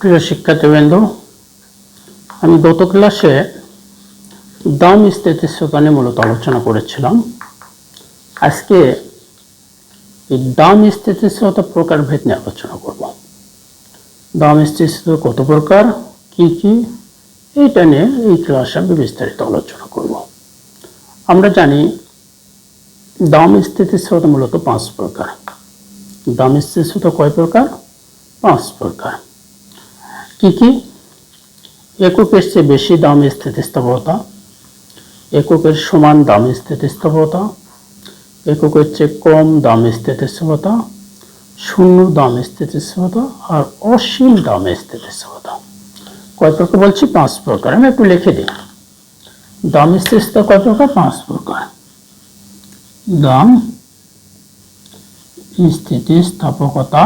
প্রিয় শিক্ষার্থীবৃন্দ, আমি গত ক্লাসে দাম স্থিতিস্থাপকতা নিয়ে মূলত আলোচনা করেছিলাম। আজকে এই দাম স্থিতিস্থাপকতা প্রকারভেদ নিয়ে আলোচনা করব। দাম স্থিতিস্থাপকতা কত প্রকার, কি কি, এইটা নিয়ে এই ক্লাসে আমি বিস্তারিত আলোচনা করব। আমরা জানি দাম স্থিতিস্থাপকতা মূলত 5 প্রকার। দাম স্থিতিস্থাপকতা কয় প্রকার? 5 প্রকার। কি কি? এককের চেয়ে বেশি দাম স্থিতিস্থাপকতা, এককের সমান দাম স্থিতিস্থাপকতা, এককের চেয়ে কম দাম স্থিতিস্থাপকতা, শূন্য দাম স্থিতিস্থাপকতা আর অসীম দাম স্থিতিস্থাপকতা। কয় প্রকার বলছি? 5 প্রকার। আমি একটু লিখে দিই। দাম স্থিতিস্থাপকতা কয় প্রকার? 5 প্রকার। দাম স্থিতিস্থাপকতা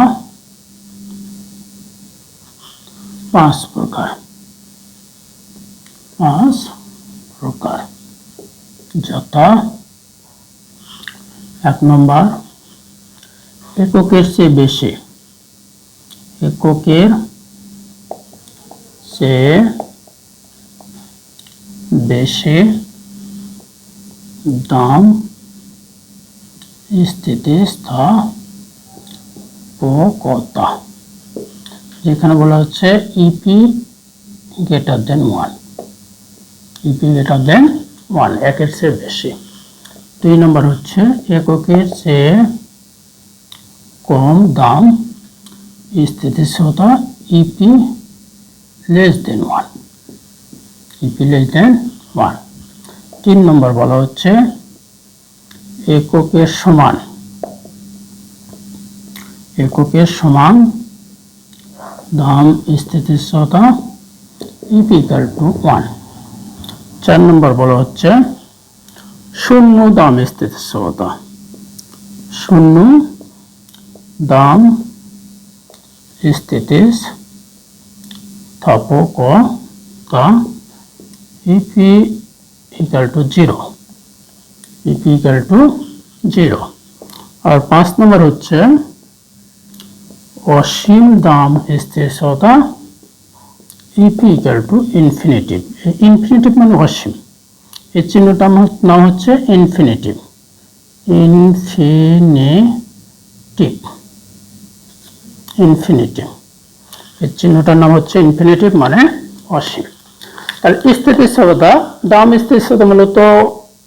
5 প্রকার। 5 প্রকার, যথা: 1 নম্বর, এককের চেয়ে বেশি। এককের চেয়ে বেশি দাম স্থিতিস্থাপকতা, যেখানে বলা হচ্ছে EP greater than 1। EP greater than 1, একের চেয়ে বেশি। 2 নম্বর হচ্ছে এককের চেয়ে কম দাম স্থিতিস্থাপকতা, EP less than 1। EP less than 1। 3 নম্বর বলা হচ্ছে এককের সমান। এককের সমান দাম স্থিতিস্থাপকতা, ইপি ইকুয়াল টু 1। 4 নম্বর বলা হচ্ছে শূন্য দাম স্থিতিস্থাপকতা। শূন্য দাম স্থিতিস্থাপকতা, E P equal to 0। E P equal to 0। আর 5 নম্বর হচ্ছে অসীম দাম স্থিতিস্থাপকতা, E P equal two infinitive. Infinitive মানে অসীম। এর চিহ্নটার নাম হচ্ছে ইনফিনিটিভ। ইনফিনিটিভ। ইনফিনিটিভ এর চিহ্নটার নাম হচ্ছে ইনফিনিটিভ, মানে অসীম। তাহলে স্থিতিস্থাপকতা, দাম স্থিতিস্থাপকতা মূলত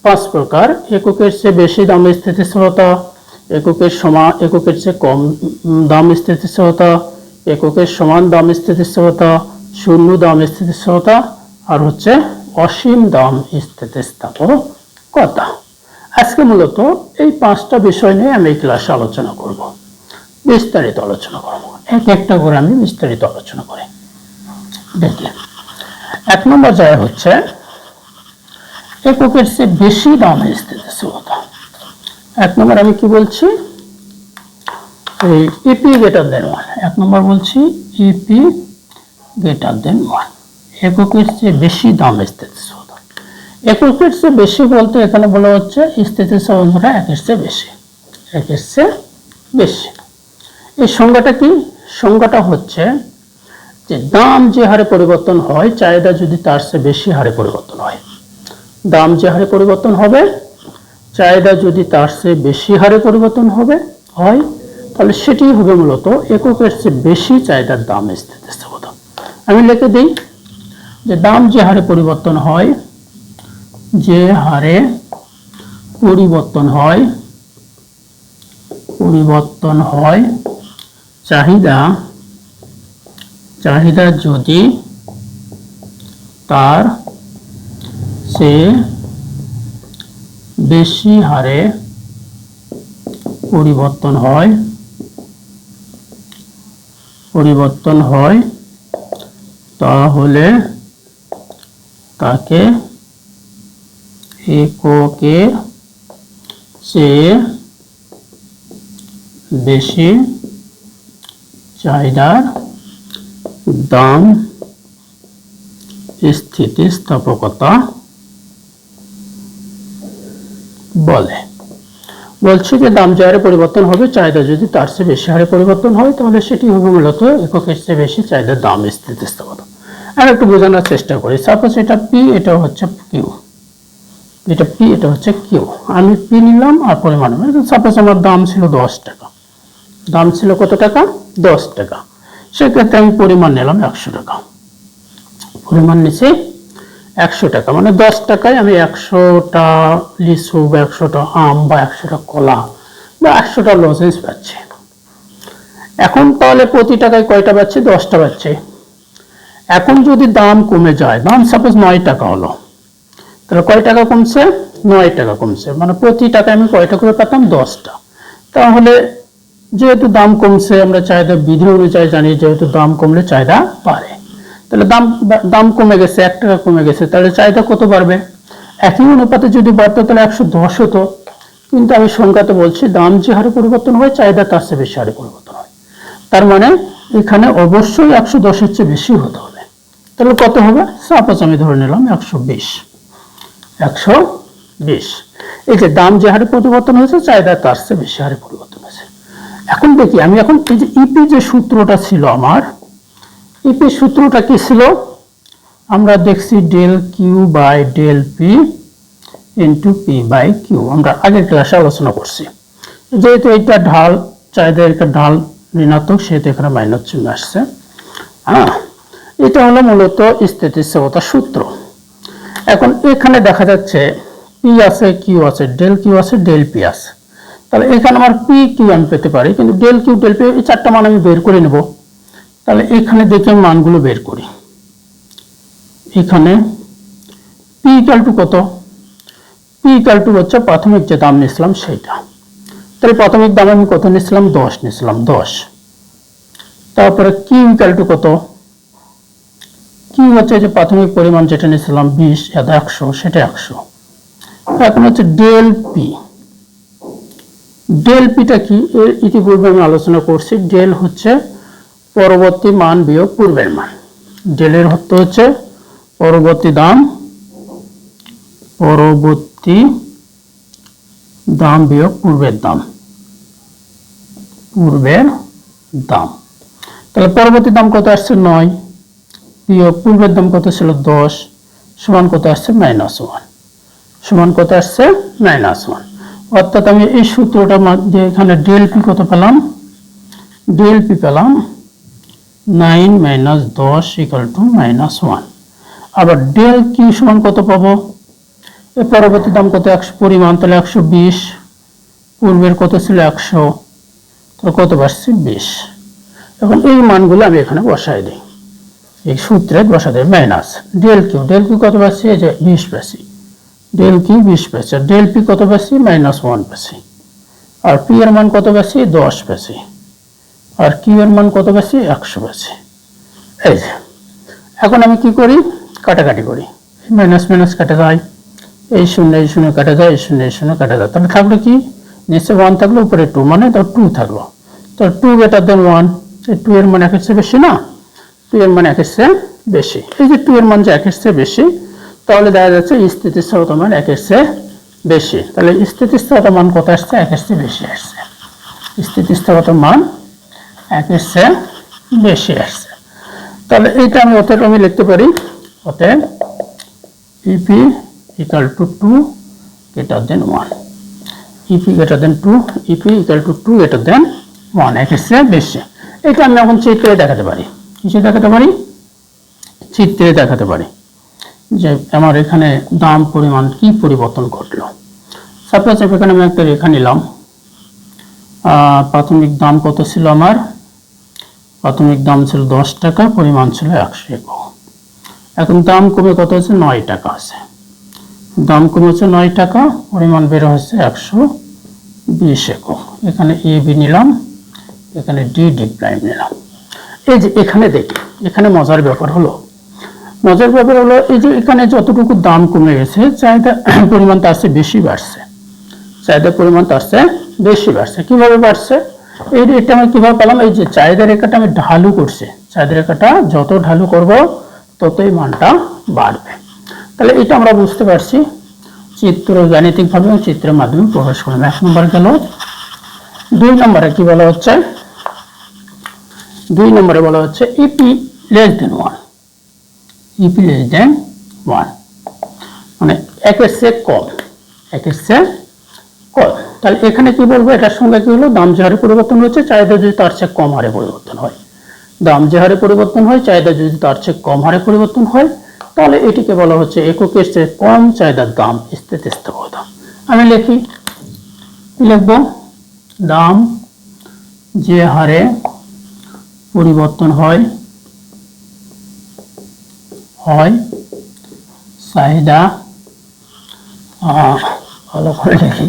5 প্রকার। এককের চেয়ে বেশি দাম স্থিতিস্থাপকতা, এককের সমান, এককের চেয়ে কম দাম স্থিতিস্থাপকতা, এককের সমান দাম স্থিতিস্থাপকতা, শূন্য দাম স্থিতিস্থাপকতা আর হচ্ছে অসীম দাম স্থিতিস্থাপকতা। আজকে মূলত এই 5টা বিষয় নিয়ে আমি এই ক্লাসে আলোচনা করব, বিস্তারিত আলোচনা করব। একটা করে আমি বিস্তারিত আলোচনা করি। দেখি 1 নম্বর জায়গা হচ্ছে এককের চেয়ে বেশি দাম স্থিতিস্থাপকতা। 1 নম্বর আমি কি বলছি? E P greater than 1। 1 নম্বর বলছি ইপি গ্রেটার দেন 1। এককের চেয়ে বেশি দাম স্থিতিস্থাপকতা। এককের চেয়ে বেশি বলতে এখানে বলা হচ্ছে স্থিতিস্থাপকতা একের চেয়ে বেশি। একের চেয়ে বেশি। এই সংজ্ঞাটা কি? সংজ্ঞাটা হচ্ছে যে দাম যে হারে পরিবর্তন হয়, চাহিদা যদি তার চেয়ে বেশি হারে পরিবর্তন হয়। দাম যে হারে পরিবর্তন হবে, চাহিদা যদি তার চেয়ে বেশি হারে পরিবর্তন হয়, তাহলে সেটি হবে মূলত এককের চেয়ে বেশি চাহিদার দাম স্থিতিস্থাপকতা। আমি লিখে দিই যে দাম যে হারে পরিবর্তন হয়, যে হারে পরিবর্তন হয় চাহিদা যদি তার চেয়ে বেশি হারে পরিবর্তন হয় তাহলে তাকে এককের চেয়ে বেশি চাহিদার দাম স্থিতিস্থাপকতা বলে। বলছি যে দাম যে হারে পরিবর্তন হবে, চাহিদা যদি তার চেয়ে বেশি হারে পরিবর্তন হয় তাহলে সেটি হবে মূলত এককের চেয়ে বেশি চাহিদার দাম স্থিতিস্থাপকতা। আর একটু বোঝানোর চেষ্টা করি। সাপোজ এটা পি, এটা হচ্ছে কিউ, এটা পি, এটা হচ্ছে কিউ। আমি পি নিলাম আর পরিমাণ, সাপোজ আমার দাম ছিল 10 টাকা, দাম ছিল কত টাকা? 10 টাকা। সেক্ষেত্রে আমি পরিমাণ নিলাম 100 টাকা, পরিমাণ নিচ্ছি 100 টাকা, মানে 10 টাকায় আমি 100টা লিচু বা 100টা আম বা 100টা কলা বা 100টা লজেন্স পাচ্ছি। এখন তাহলে প্রতি টাকায় কয়টা পাচ্ছি? 10টা পাচ্ছি। এখন যদি দাম কমে যায়, দাম সাপোজ 9 টাকা হলো, তাহলে কয় টাকা কমছে? 9 টাকা কমছে, মানে প্রতি টাকায় আমি কয়টা করে পেতাম? 10টা। তাহলে যেহেতু দাম কমছে, আমরা চাহিদা বিধি অনুযায়ী জানি যেহেতু দাম কমলে চাহিদা বাড়ে, তাহলে দাম কমে গেছে, 1 টাকা কমে গেছে, তাহলে চাহিদা কত বাড়বে? একই অনুপাতে যদি বাড়তো তাহলে 110 হতো, কিন্তু আমি সংখ্যাতে বলছি দাম যে হারে পরিবর্তন হয় চাহিদা তার চেয়ে বেশি হারে পরিবর্তন হয়। তার মানে এখানে অবশ্যই 110-এর চেয়ে বেশি হতে হবে। তাহলে কত হবে? সাপোজ আমি ধরে নিলাম 120। এই যে দাম যে হারে পরিবর্তন হয়েছে চাহিদা তার চেয়ে বেশি হারে পরিবর্তন হয়েছে। এখন দেখি আমি এখন এই যে ইপি যে সূত্রটা ছিল আমার, ইপি সূত্রটা কি ছিল? আমরা দেখছি del Q by del P into P by Q, আমরা আগের ক্লাসে আলোচনা করছি। যেহেতু এইটা ঢাল, চাহিদার একটা ঢাল ঋণাত্মক, সেহেতু এখানে মাইনাস চিহ্ন আসছে। এটা হলো মূলত স্থিতিস্থাপকতার সূত্র। এখন এখানে দেখা যাচ্ছে পি আছে, কিউ আছে, ডেল কিউ আছে, ডেল পি আছে। তাহলে এখানে আমার পি কিউ আমি পেতে পারি, কিন্তু ডেল কিউ ডেল পি এই চারটা মান আমি বের করে নেব। তাহলে এখানে দেখে আমি মানগুলো বের করি। এখানে পি ইকুয়াল টু কত? পি ইকুয়াল টু হচ্ছে প্রাথমিক যে দাম নিয়েছিলাম সেইটা। তাহলে প্রাথমিক দাম আমি কত নিয়েছিলাম? 10 নিয়েছিলাম, 10। তারপরে কিউ ইকুয়াল টু কত? কিউ হচ্ছে যে প্রাথমিক পরিমাণ যেটা নিয়েছিলাম 20, 100, সেটা 100। এখন হচ্ছে ডেল পি। ডেল পিটা কি? এর ইতিপূর্বে আমি আলোচনা করছি। ডেল হচ্ছে পরবর্তী মান বিয়োগ পূর্বের মান। ডেলের অর্থ হচ্ছে পরবর্তী দাম বিয়োগ পূর্বের দাম। তাহলে পরবর্তী দাম কত আসছে? 9 বিয়োগ পূর্বের দাম কত ছিল? 10 সমান কত আসছে? -1 সমান কত আসছে? -1। অর্থাৎ আমি এই সূত্রটার মধ্যে এখানে ডেল পি কত পেলাম? ডেল পি পেলাম 9 - 10 = -1। আবার ডেল কিউ সমান কত পাবো? এর পরবর্তী দাম কত? 100 পরিমাণ, তাহলে 120, পূর্বের কত ছিল? 100, তাহলে কত পাচ্ছি? 20। এখন এই মানগুলো আমি এখানে বসাই দিই, এই সূত্রে বসা দেয়। মাইনাস ডেল কিউ কত পাচ্ছি? এই যে 20 পাচ্ছি, ডেল কিউ 20 পাচ্ছি, আর ডেল পি কত পাচ্ছি? -1 পাচ্ছি। আর পি এর মান কত পাচ্ছি? 10 পাচ্ছি। আর কিউ এর মান কত পাচ্ছি? 100 পাচ্ছি। এই যে এখন আমি কি করি? কাটাকাটি করি, মাইনাস মাইনাস কাটা যায়, এই শূন্য কাটা যায়, এই শূন্য কাটা যায়। তাহলে থাকলো কি? নিচে 1 থাকলো, উপরে 2, মানে তো 2 থাকলো। তো 2 > 1, এই 2 এর মান 1 এর চেয়ে বেশি না? 2 এর মান 1 এর চেয়ে বেশি। এই যে 2 এর মান যে 1 এর চেয়ে বেশি, তাহলে দেখা যাচ্ছে স্থিতিস্থাপকতার মান 1 এর চেয়ে বেশি। তাহলে স্থিতিস্থাপকতার মান কত আসছে? 1 এর চেয়ে বেশি আসছে। স্থিতিস্থাপকতার মান 1 এর চেয়ে বেশি আসছে। তাহলে এইটা আমি অতএব আমি লিখতে পারি, অতএব ইপি = 2 > 1, ইপি > 2, ইপি = 2 > 1, 1 এর চেয়ে বেশি। এটা আমি এখন চিত্রে দেখাতে পারি। কিসে দেখাতে পারি? চিত্রে দেখাতে পারি যে আমার এখানে দাম পরিমাণ কি পরিবর্তন ঘটলো। সাপোজ এখানে আমি একটা রেখা নিলাম। প্রাথমিক দাম কত ছিল আমার? প্রাথমিক দাম ছিল 10 টাকা, পরিমাণ ছিল 100 একক। এখন দাম কমে কত হচ্ছে? 9 টাকা আছে। দাম কমেছে 9 টাকা, পরিমাণ বের হচ্ছে 120 একক। এখানে এ বি নিলাম, এখানে ডি প্রাইম নিলাম। এই যে এখানে দেখি, এখানে মজার ব্যাপার হলো এই যে এখানে যতটুকু দাম কমে গেছে, চাহিদা পরিমাণ তার চেয়ে বেশি বাড়ছে। চাহিদার পরিমাণ তার চেয়ে বেশি বাড়ছে। কিভাবে বাড়ছে? এটা আমি কিভাবে পেলাম? এই যে চাহিদা রেখাটা আমি ঢালু করছি, চাহিদা রেখাটা যত ঢালু করব ততই মানটা বাড়বে। তাহলে এটা আমরা বুঝতে পারছি। চিত্র গাণিতিকভাবে চিত্রের মাধ্যমে প্রকাশ করলাম। 1 নম্বর গেল। 2 নম্বরে কি বলা হচ্ছে? 2 নম্বরে বলা হচ্ছে EP less than 1, EP less than 1 মানে একের চেয়ে কম, একের চেয়ে কম। তাহলে এখানে কি বলবো? এটার সঙ্গে কি হলো? দাম যে হারে পরিবর্তন হচ্ছে, চাহিদা যদি তার চেয়ে কম হারে পরিবর্তন হয়, দাম যে হারে পরিবর্তন হয়, চাহিদা যদি তার চেয়ে কম হারে পরিবর্তন হয়, তাহলে এটিকে বলা হচ্ছে এককের চেয়ে কম চাহিদার দাম স্থিতিস্থাপকতা। আমি লিখি, কি লিখবো? দাম যে হারে পরিবর্তন হয় চাহিদা, ভালো করে লিখি,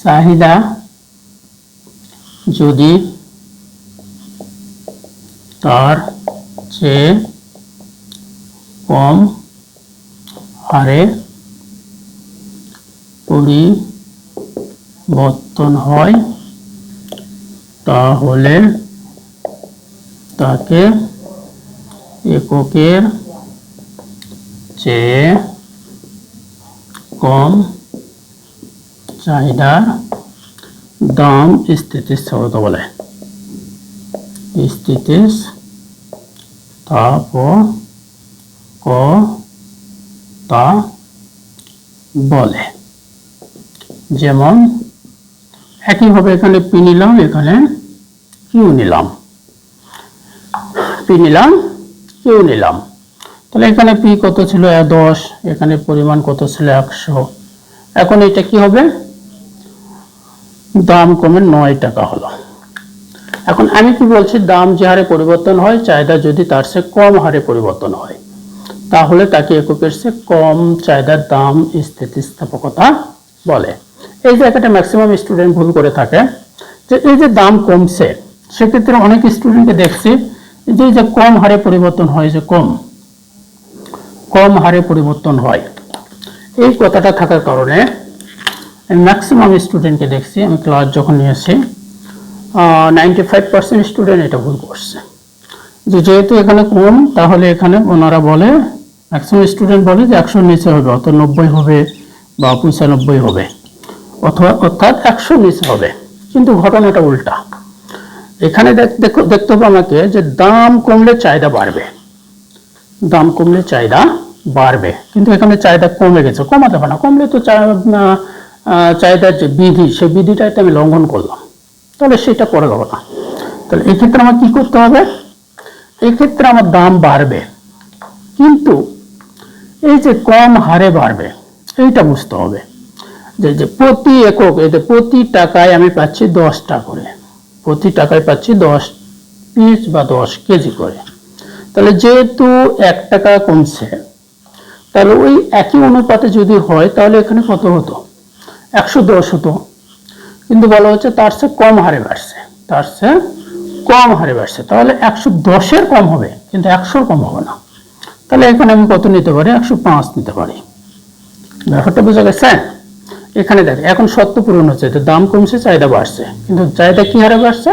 চাহিদা যদি তার চেয়ে কম হারে পরিবর্তন হয় তাহলে তাকে এককের চেয়ে কম চাহিদার দাম স্থিতিস্থাপকতা বলে, স্থিতিস্থাপকতা বলে। যেমন একইভাবে এখানে পি নিলাম, এখানে কিউ নিলাম, পি নিলাম, কিউ নিলাম। তাহলে এখানে পি কত ছিল? 10, এখানে পরিমাণ কত ছিল? 100। এখন এটা কি হবে? দাম কমে 9 টাকা হলো। এখন আমি কি বলছি? দাম যে হারে পরিবর্তন হয়, চাহিদা যদি তার চেয়ে কম হারে পরিবর্তন হয়, তাহলে তাকে এককের চেয়ে কম চাহিদার দাম স্থিতিস্থাপকতা বলে। এই জায়গাটা ম্যাক্সিমাম স্টুডেন্ট ভুল করে থাকে, যে এই যে দাম কমছে, সেক্ষেত্রে অনেক স্টুডেন্টকে দেখছি যে এই যে কম হারে পরিবর্তন হয়, যে কম হারে পরিবর্তন হয়, এই কথাটা থাকার কারণে ম্যাক্সিমাম স্টুডেন্টকে দেখছি, আমি ক্লাস যখন নিয়েছি 95% স্টুডেন্ট এটা ভুল করছে, যে যেহেতু এখানে কম, তাহলে এখানে ওনারা বলে, ম্যাক্সিমাম স্টুডেন্ট বলে যে 100 নিচে হবে, অর্থাৎ 90 হবে বা 95 হবে, অর্থাৎ 100 নিচে হবে। কিন্তু ঘটনাটা উল্টা। এখানে দেখতে হবে আমাকে যে দাম কমলে চাহিদা বাড়বে, দাম কমলে চাহিদা বাড়বে, কিন্তু এখানে চাহিদা কমে গেছে, কমাতে হবে না, কমলে তো চাহিদার যে বিধি, সেই বিধিটা আমি লঙ্ঘন করলাম, তাহলে সেটা করে দেবো না। তাহলে এক্ষেত্রে আমার কি করতে হবে? এক্ষেত্রে আমার দাম বাড়বে, কিন্তু এই যে কম হারে বাড়বে, এইটা বুঝতে হবে যে প্রতি একক, এই যে প্রতি টাকায় আমি পাচ্ছি 10 টাকা করে, প্রতি টাকায় পাচ্ছি 10 পিস বা 10 কেজি করে। তাহলে যেহেতু 1 টাকা কমছে, তাহলে ওই একই অনুপাতে যদি হয়, তাহলে এখানে কত হতো? 110 হতো। কিন্তু বলা হচ্ছে তার চেয়ে কম হারে বাড়ছে, তার চেয়ে কম হারে বাড়ছে, তাহলে 110-এর কম হবে, কিন্তু 100-র কম হবে না। তাহলে এখানে আমি কত নিতে পারি? 105 নিতে পারি। ব্যাপারটা বোঝা গেছে? এখানে দেখ, এখন শর্ত পূরণ হচ্ছে, দাম কমছে, চাহিদা বাড়ছে, কিন্তু চাহিদা কি হারে বাড়ছে?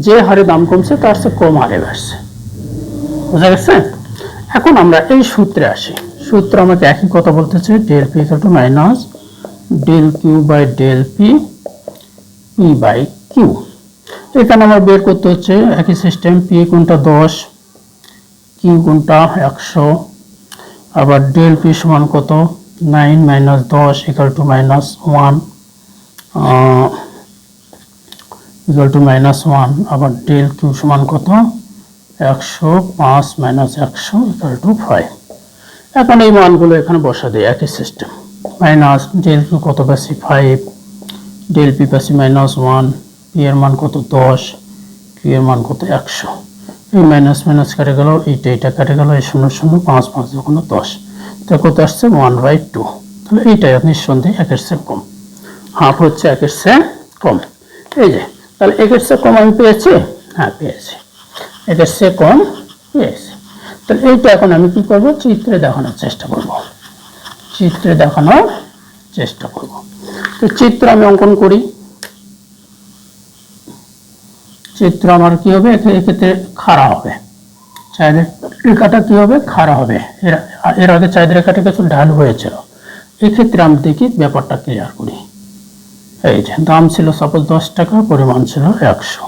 যে হারে দাম কমছে তার চেয়ে কম হারে বাড়ছে। বোঝা গেছে? এখন আমরা এই সূত্রে আসি। সূত্র আমাকে একই কথা বলতেছে, del P equal to minus del Q by del P, P by Q. এখানে আমার বের করতে হচ্ছে একই সিস্টেম, পি কোনটা 10, কিউ কোনটা 100, আবার ডেল পি সমান কত? 9 minus 10 equal to minus 1, equal to minus 1, আবার ডেল কিউ সমান কত? 105 মাইনাস 100 ইকুয়াল টু 5। এখন এই মানগুলো এখানে বসা দিই, একই সিস্টেম। মাইনাস ডেল কিউ কত পাচ্ছি? 5, ডেল পি পাচ্ছি মাইনাস 1, পি এর মান কত? 10, কিউ এর মান কত? 100। এই মাইনাস মাইনাস কেটে গেল, এইটা কেটে গেল, এই 0 0 5 5 যখন 10, তা কত আসছে? 1/2। তাহলে এইটাই নিঃসন্দেহে 1-এর চেয়ে কম, হাফ হচ্ছে 1-এর চেয়ে কম। এই যে, তাহলে 1-এর চেয়ে কম আমি পেয়েছি, হ্যাঁ পেয়েছি, 1-এর চেয়ে কম পেয়েছি। তাহলে এইটা এখন আমি কি করব? চিত্রে দেখানোর চেষ্টা করব, চিত্রে দেখানোর চেষ্টা করব। তো চিত্র আমি অঙ্কন করি। চিত্র আমার কি হবে? এক্ষেত্রে খাড়া হবে, চাঁদের রেখাটা কি হবে? খাড়া হবে। এর আগে চাঁদের রেখাটা কিছু ঢালু হয়েছিল, এক্ষেত্রে আমি দেখি ব্যাপারটা ক্লিয়ার করি। এই যে দাম ছিল সাপোজ 10 টাকা, পরিমাণ ছিল 100,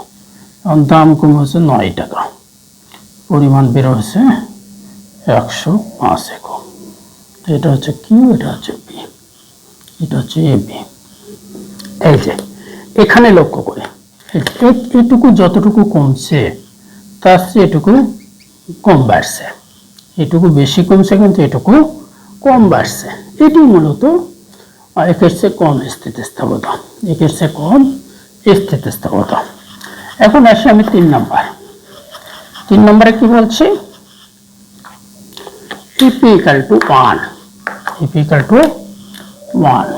এখন দাম কমে হচ্ছে 9 টাকা, পরিমাণ বের হয়েছে 105 একক। এটা হচ্ছে কিউ, এটা হচ্ছে বি, এটা হচ্ছে এ বি। এই যে এখানে লক্ষ্য করে এটুকু যতটুকু কমছে তার চেয়ে এটুকু কম বাড়ছে, এটুকু বেশি কমছে কিন্তু এটুকু কম বাড়ছে। এটি মূলত একের চেয়ে কম স্থিতিস্থাপকতা, একের চেয়ে কম স্থিতিস্থাপকতা। এখন আসি আমি 3 নম্বরে কি বলছি, EP equal to 1, EP equal to 1,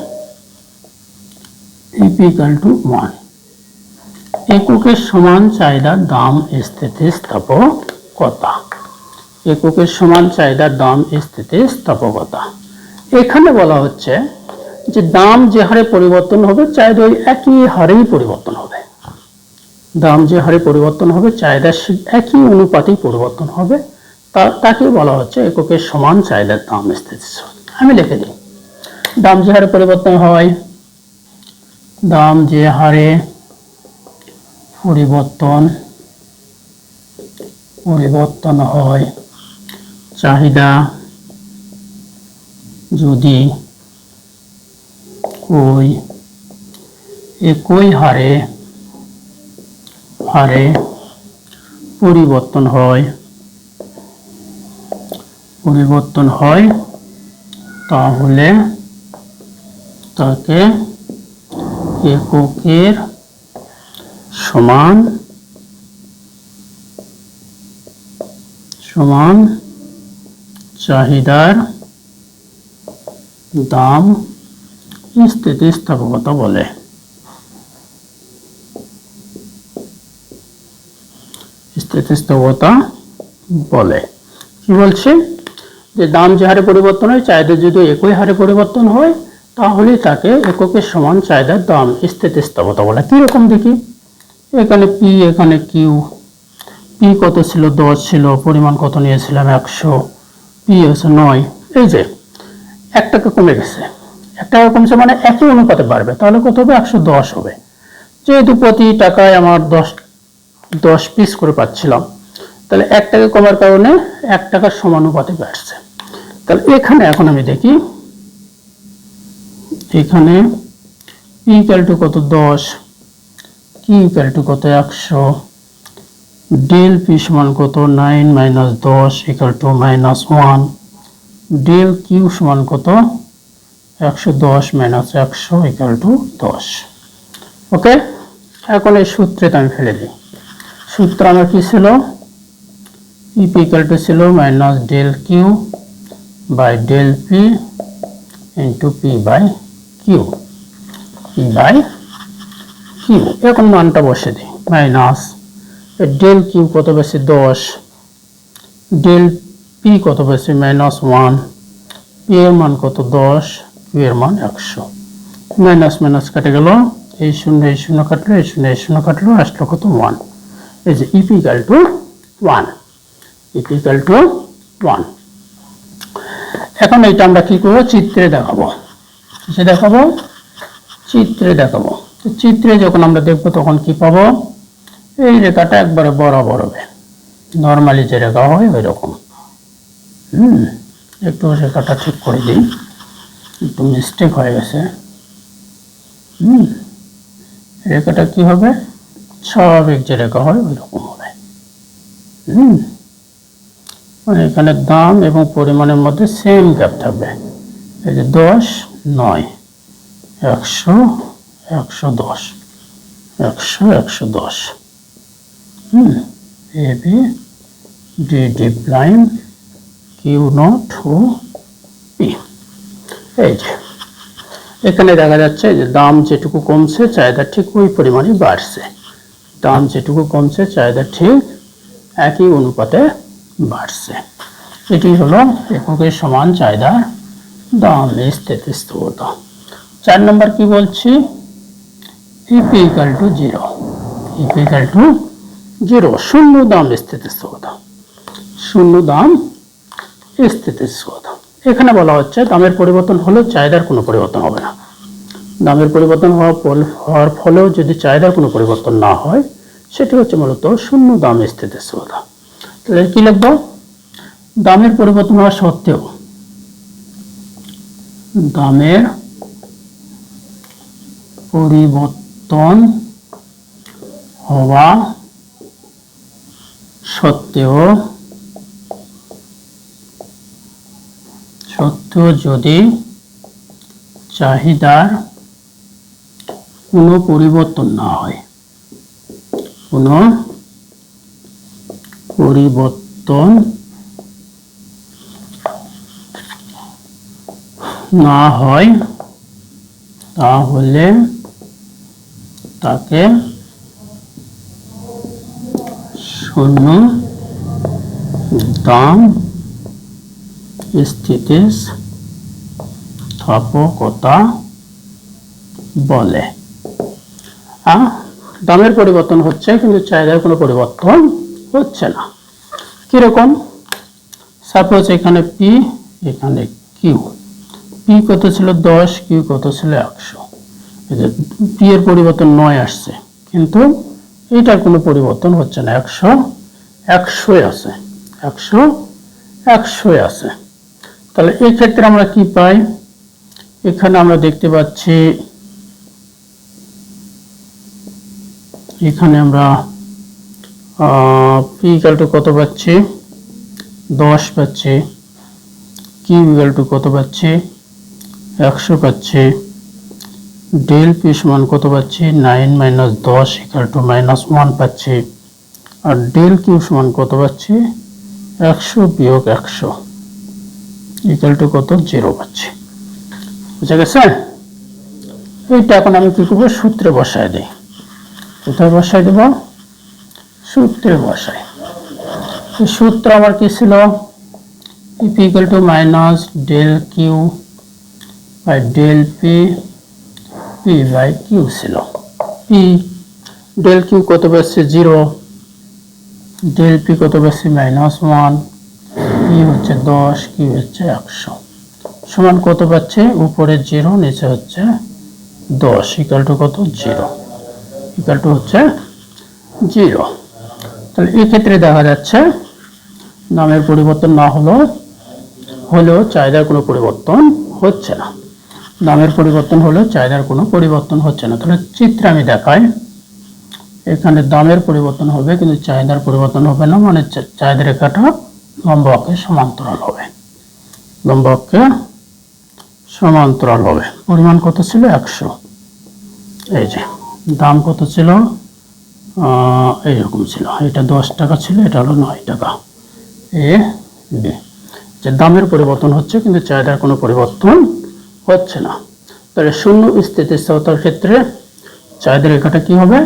EP equal to 1, এককের সমান চাহিদার দাম স্থিতিস্থাপকতা, এককের সমান চাহিদার দাম স্থিতিস্থাপকতা। এখানে বলা হচ্ছে যে দাম যে হারে পরিবর্তন হবে চাহিদা ওই একই হারেই পরিবর্তন হবে, দাম যে হারে পরিবর্তন হবে চাহিদা একই অনুপাতেই পরিবর্তন হবে, তাকে বলা হচ্ছে এককের সমান চাহিদার দাম স্থিতিস্থাপকতা। আমি লিখে দিই, দাম যে হারে পরিবর্তন হয়, দাম যে হারে পরিবর্তন হয় চাহিদা যদি ওই একই হারে পরিবর্তন হয় তাহলে তাকে এককের সমান চাহিদার দাম স্থিতিস্থাপকতা বলে। স্থিতিস্থাপকতা বলে কি বলছে যে দাম যে হারে পরিবর্তন হয় চাহিদা যদি একই হারে পরিবর্তন হয় তাহলে তাকে এককের সমান চাহিদার দাম স্থিতিস্থাপকতা বলে। কিরকম দেখি, এখানে পি, এখানে কিউ, পি কত ছিল 10 ছিল, পরিমাণ কত নিয়েছিলাম 100, পি হচ্ছে 9। এই যে 1 টাকা কমে গেছে, 1 টাকা কমছে মানে একই অনুপাতে বাড়বে, তাহলে কত হবে 110 হবে। যেহেতু প্রতি টাকায় আমার 10 পিস করে পাচ্ছিলাম, তাহলে 1 টাকা কমার কারণে 1 টাকার সমানুপাতে বাড়ছে। তাহলে এখানে এখন আমি দেখি, এখানে পি ইকুয়াল টু কত 10, কিউ ইকুয়াল টু কত 100, ডেল পি সমান কত 9 minus 10 equal to minus 1, del Q সমান কত 110 মাইনাস 100 ইকুয়াল টু 10। ওকে, এখন এই সূত্রেটা আমি ফেলে দিই। সূত্র আমার কি ছিল, ইপি ইকুয়াল টু ছিল minus del Q by del P into P by Q, P by Q. এখন মানটা বসে দিই, মাইনাস ডেল কিউ কত বেশি 10, ডেল পি কত বেশি মাইনাস 1, পি এর মান কত 10, কিউ এর মান 100, মাইনাস মাইনাস কেটে গেল, এই শূন্য কাটলো, এই শূন্য কাটলো, আসলো কত 1। এই যে E P equal two 1, E P equal two 1। এখন এইটা আমরা কি করবো, চিত্রে দেখাবো, কিসে দেখাবো, চিত্রে দেখাবো। চিত্রে যখন আমরা দেখবো তখন কি পাবো, এই রেখাটা একবারে বরাবর হবে, নর্মালি যে রেখা হয় ওই রকম। একটু রেখাটা ঠিক করে দিই, একটু মিস্টেক হয়ে গেছে। রেখাটা কি হবে, স্বাভাবিক যে রেখা হয় ওই রকম হবে। মানে এখানে দাম এবং পরিমাণের মধ্যে সেম গ্যাপ থাকবে। এই যে 10, 9, 100, 110, 100, 110, A B D D prime Q not O P. এই যে এখানে দেখা যাচ্ছে যে দাম যেটুকু কমছে চাহিদা ঠিক ওই পরিমাণে বাড়ছে, দাম যেটুকু কমছে চাহিদা ঠিক একই অনুপাতে বাড়ছে। এটি হলো এককের সমান চাহিদার দাম স্থিতিস্থাপকতা। 4 নম্বর কি বলছি, E P equal to 0, E P equal to 0, শূন্য দাম স্থিতিস্থাপকতা, শূন্য দাম স্থিতিস্থাপকতা। এখানে বলা হচ্ছে দামের পরিবর্তন হলেও চাহিদার কোনো পরিবর্তন হবে না। দামের পরিবর্তন হওয়ার ফলেও যদি চাহিদার কোনো পরিবর্তন না হয়, সেটি হচ্ছে মূলত শূন্য দাম স্থিতিশীলতা। তাহলে কি লিখব? দামের পরিবর্তন হওয়া সত্ত্বেও, দামের পরিবর্তন হওয়া সত্ত্বেও যদি চাহিদার কোনো পরিবর্তন না হয়, কোনো পরিবর্তন না হয়, তাহলে তাকে শূন্য দাম স্থিতিস্থাপকতা বলে। দামের পরিবর্তন হচ্ছে কিন্তু চাহিদার কোনো পরিবর্তন হচ্ছে না। কিরকম? সাপোজ এখানে পি, এখানে কিউ। পি কত ছিল 10, কিউ কত ছিল 100। পি এর পরিবর্তন 9 আসছে, কিন্তু এইটার কোনো পরিবর্তন হচ্ছে না। 100 আছে, 100 আছে। তাহলে এই ক্ষেত্রে আমরা কি পাই? এখানে আমরা দেখতে পাচ্ছি, এখানে আমরা পি ইকুয়াল টু কত পাচ্ছি? 10 পাচ্ছি। কিউ ইকুয়াল টু কত পাচ্ছি? 100 পাচ্ছি। ডেল পি সমান কত পাচ্ছি? 9 মাইনাস 10 ইকুয়াল টু -1 পাচ্ছি। আর ডেল কিউ সমান কত পাচ্ছি? 100 বিয়োগ 100 ইকুয়াল টু কত? 0 পাচ্ছি। বুঝা গেছে? এইটা এখন আমি কি করবো? সূত্রে বসায় দিই। কোথায় বসায় দেব? সূত্রে বসাই। এই সূত্র আমার কি ছিল? P equal to minus del Q by del P, P by Q ছিল। পি ডেল কিউ কত পাচ্ছি? 0। ডেল পি কত পাচ্ছি? -1। পি হচ্ছে 10, কিউ হচ্ছে 100, সমান কত পাচ্ছে? উপরে 0, নিচে হচ্ছে 10 ইকুয়াল টু কত? 0 ইকুয়াল টু হচ্ছে 0। তাহলে এই ক্ষেত্রে দেখা যাচ্ছে দামের পরিবর্তন না হলেও চাহিদার কোনো পরিবর্তন হচ্ছে না। দামের পরিবর্তন হলেও চাহিদার কোনো পরিবর্তন হচ্ছে না। তাহলে চিত্রে আমি দেখাই, এখানে দামের পরিবর্তন হবে কিন্তু চাহিদার পরিবর্তন হবে না, মানে চাহিদা রেখাটা লম্ব অক্ষে সমান্তরাল হবে। লম্ব অক্ষে সমান্তরাল হবে। পরিমাণ কত ছিল? 100। এই যে দাম কত ছিল? এইরকম ছিল। এটা 10 টাকা ছিল, এটা হলো 9 টাকা। এ বি, যে দামের পরিবর্তন হচ্ছে কিন্তু চাহিদার কোনো পরিবর্তন হচ্ছে না। তাহলে শূন্য স্থিতিস্থাপকতার ক্ষেত্রে চাহিদা রেখাটা কি হবে?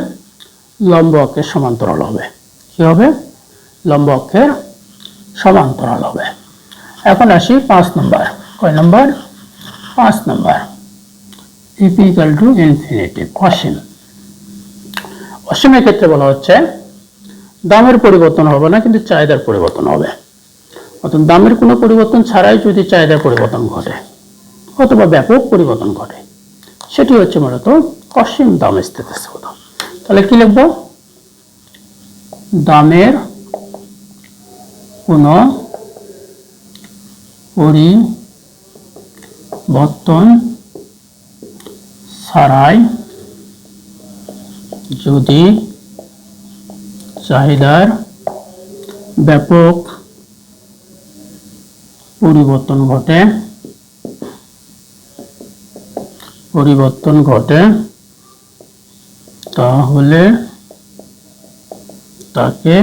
লম্ব অক্ষের সমান্তরাল হবে। কি হবে? লম্ব অক্ষের সমান্তরাল হবে। এখন আসি 5 নম্বর। কয় নম্বর? 5 নম্বর। ইপি ইকুয়াল টু ইনফিনিটি, অসীম। অসীমের ক্ষেত্রে বলা হচ্ছে দামের পরিবর্তন হবে না কিন্তু চাহিদার পরিবর্তন হবে। অর্থাৎ দামের কোনো পরিবর্তন ছাড়াই যদি চাহিদার পরিবর্তন ঘটে অথবা ব্যাপক পরিবর্তন ঘটে, সেটি হচ্ছে মূলত অসীম দাম স্থিতিস্থাপকতা। তাহলে কি লিখব? দামের কোনো পরিবর্তন ছাড়াই যদি চাহিদার ব্যাপক পরিবর্তন ঘটে তাহলে তাকে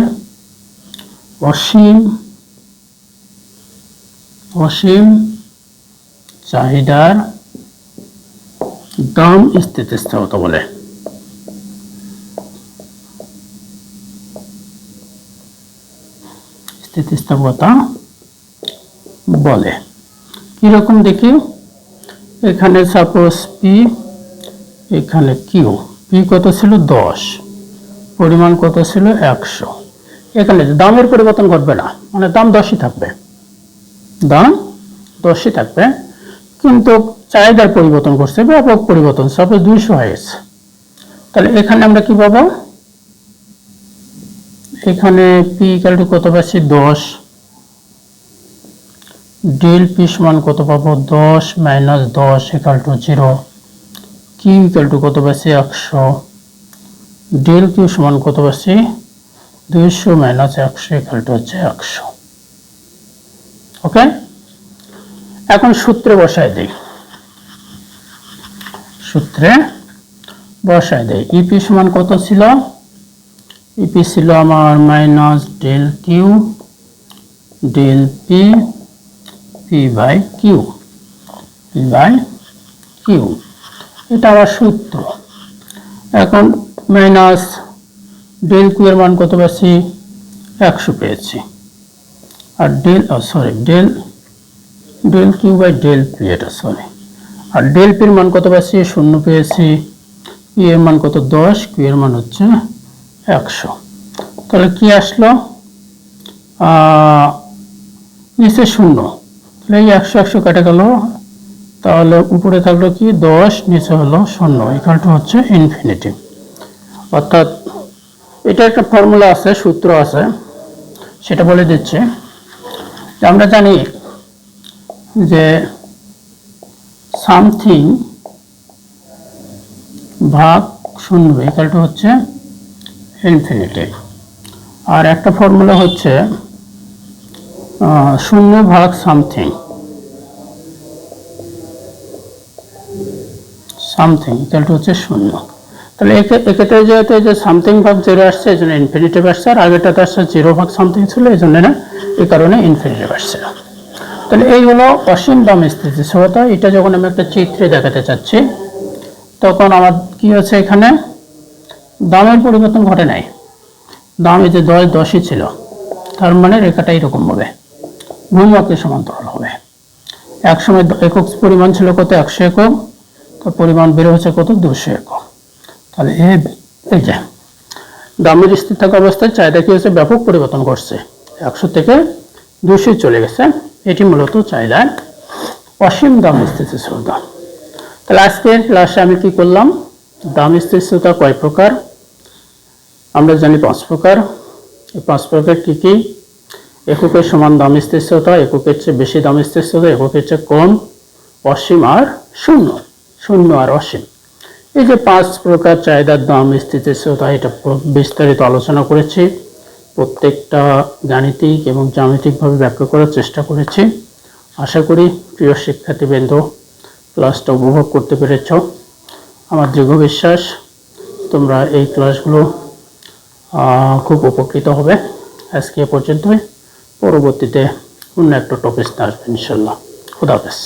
অসীম চাহিদার দাম স্থিতিস্থাপকতা বলে। স্থিতিস্থাপকতা বলে। কিরকম দেখি? এখানে সাপোজ পি, এখানে কিউ। পি কত ছিল? 10, পরিমাণ কত ছিল? 100। এখানে দামের পরিবর্তন ঘটবে না, মানে দাম 10ই থাকবে। দাম 10ই থাকবে, কিন্তু চাহিদার পরিবর্তন করছে, ব্যাপক পরিবর্তন, সাপোজ 200 হয়ে গেছে। তাহলে এখানে আমরা কি পাবো, এখানে পি ইকুয়াল টু কত পাচ্ছি 10, ডেল পি সমান কত পাবো 10 minus 10 equal to 0, Q equal to কত পাচ্ছি 100, ডেল কিউ সমান কত পাচ্ছি 200 মাইনাস 100 ইকুয়াল টু হচ্ছে 100। ওকে, এখন সূত্রে বসায় দেই, সূত্রে বসায় দেই। ইপি সমান কত ছিল, ইপি ছিল আমার minus del Q del P P by Q, P by Q, এটা আমার সূত্র। এখন মাইনাস ডেল কিউ এর মান কত পাচ্ছি 100 পেয়েছি, আর del Q by del P, এটা সরি, আর ডেল পির মান কত পাচ্ছি 0 পেয়েছি, পি এর মান কত 10, কিউ এর মান হচ্ছে 100। তাহলে কি আসলো, নিচে 0, তাহলে এই 100 কেটে গেল, তাহলে উপরে থাকলো কি 10, নিচে হলো 0, ইকুয়াল টু হচ্ছে ইনফিনিটি। অর্থাৎ এটা একটা ফর্মুলা আছে, সূত্র আছে, সেটা বলে দিচ্ছে যে আমরা জানি যে সামথিং ভাগ 0 ইকুয়াল টু হচ্ছে ইনফিনিটি, আর একটা ফর্মুলা হচ্ছে 0 ভাগ সামথিং ইকুয়াল টু হচ্ছে 0। তাহলে এক্ষেত্রে যেহেতু যে সামথিং ভাগ 0 আসছে, এই জন্য ইনফিনিটিভ আসছে, আর আগেটাতে আসছে 0 ভাগ সামথিং ছিল, এই জন্য না, এই কারণে ইনফিনিটিভ আসছে। তাহলে এই হলো অসীম দাম স্থিতিশীলতা। এটা যখন আমি একটা চিত্রে দেখাতে চাচ্ছি, তখন আমার কি হচ্ছে, এখানে দামের পরিবর্তন ঘটে নাই, দাম এই যে 10ই ছিল, তার মানে রেখাটা এরকম হবে, ভূমধ্যরেখার সমান্তরাল হবে। এক সময় একক পরিমাণ ছিল কত 100 একক, তো পরিমাণ বেড়ে হচ্ছে কত 200 একক। তাহলে এই যে দামের স্থির থাকা অবস্থায় চাহিদা কি হচ্ছে, ব্যাপক পরিবর্তন করছে, 100 থেকে 200 চলে গেছে। এটি মূলত চাহিদার অসীম দাম স্থিতিশীলতা। তাহলে আজকের ক্লাসে আমি কি করলাম, দাম স্থিতিশীলতা কয় প্রকার, আমরা জানি 5 প্রকার। এই 5 প্রকার কি কি, এককের সমান দাম স্থিতিশীলতা, এককের চেয়ে বেশি দাম স্থিতিশীলতা, এককের চেয়ে কম, অসীম আর শূন্য আর অসীম। এই যে 5 প্রকার চাহিদার দাম স্থিতিশীলতা, এটা বিস্তারিত আলোচনা করেছি, প্রত্যেকটা গাণিতিক এবং জ্যামিতিকভাবে ব্যাখ্যা করার চেষ্টা করেছি। আশা করি প্রিয় শিক্ষার্থীবৃন্দ ক্লাসটা উপভোগ করতে পেরেছ। আমার দৃঢ় বিশ্বাস তোমরা এই ক্লাসগুলো খুব উপকৃত হবে। আজকে এ পর্যন্তই, পরবর্তীতে অন্য একটা টপিক আসবে ইনশাল্লাহ। খুদা হাফেজ।